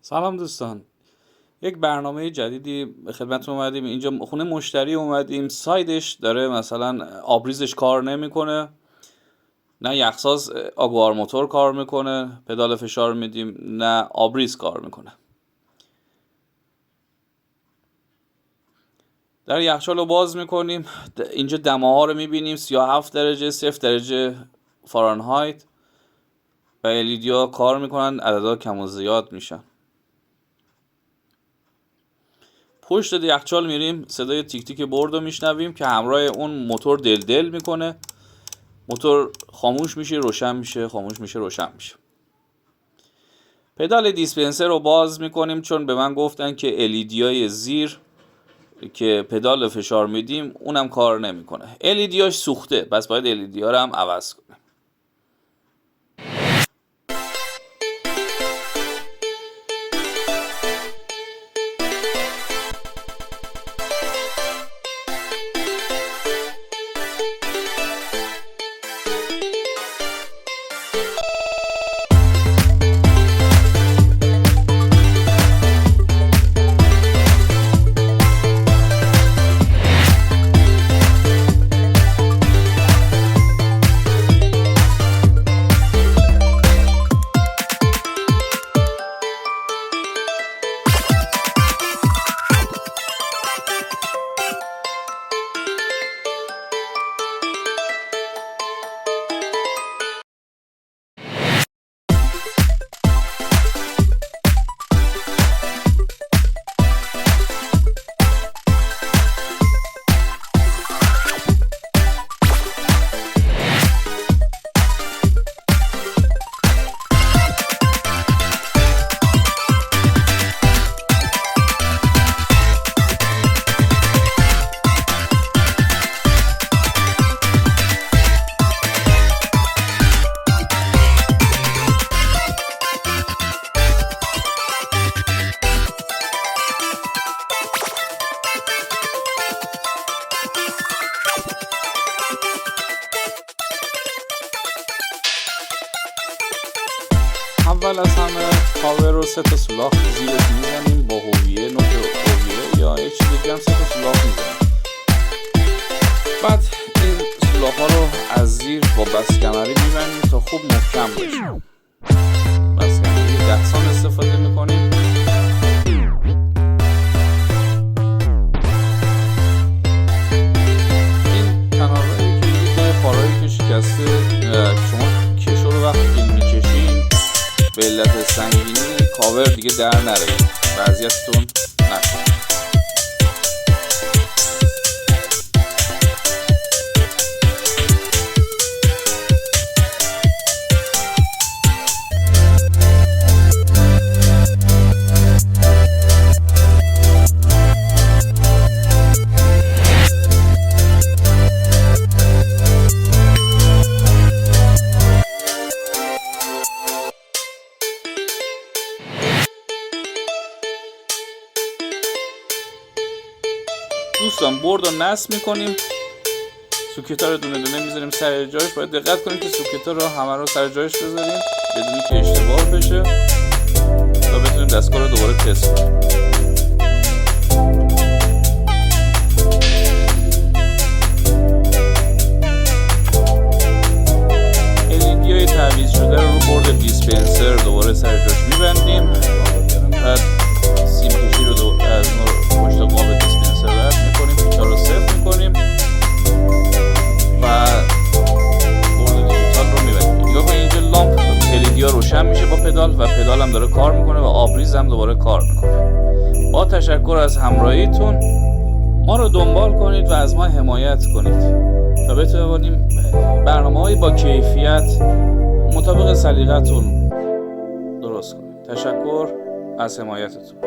سلام دوستان، یک برنامه جدیدی به خدمتتون اومدیم. اینجا خونه مشتری اومدیم، سایدش داره مثلا آبریزش کار نمیکنه، نه یخساز آگوار موتور کار میکنه، پدال فشار میدیم نه آبریز کار میکنه. در یخچال رو باز میکنیم، اینجا دمه ها رو میبینیم 37 درجه 0 درجه فارنهایت و LED ها کار میکنن، عددا کم و زیاد میشن. پشت یخچال میریم، صدای تیک تیک برد رو میشنویم که همراه اون موتور دل میکنه. موتور خاموش میشه روشن میشه، خاموش میشه روشن میشه. پدال دیسپنسر رو باز میکنیم چون به من گفتن که LED های زیر که پدال فشار میدیم اونم کار نمیکنه. LED هاش سوخته، پس باید LED ها رو هم عوض کنیم. اول از همه کاور رو 3 تا سولاخ زیرش میزنیم با هویه، نوک هویه یا یه چیز دیگه هم 3 تا سولاخ میزنیم. بعد این سولاخ ها رو از زیر با بسکمری میبندیم تا خوب محکم بشه. بسکمری 10 سان استفاده میکنیم. این کنارهایی که دیگه پارهایی که شکسته، شما کشو رو وقتی میکشین به علت سنگینی کاور دیگه در نره، وضعیتتون نشه. دوستان برد رو نصب میکنیم، سوکیتا رو دونه دونه میذاریم سر جایش. باید دقت کنیم که سوکیتا رو همه رو سر جایش بذاریم بدون که اشتباه بشه تا بتونیم دستگاه رو دوباره تست کنیم. LED های تعویض شده رو برد دیسپنسر دوباره سر جاش میبندیم. بعد سیم کشی رو از پشت قاب دیسپنسر رد میکنیم، پیچا رو صفر میکنیم و برد دیجیتال رو میبندیم. نگاه کنید اینجا لامپ LED ها روشن میشه با پدال و پدال هم داره کار میکنه و آبریز هم دوباره کار میکنه. با تشکر از همراهیتون، ما رو دنبال کنید و از ما حمایت کنید تا بتونیم برنامه‌های با کیفیت مطابق سلیقتون درست کنید. تشکر از حمایتتون.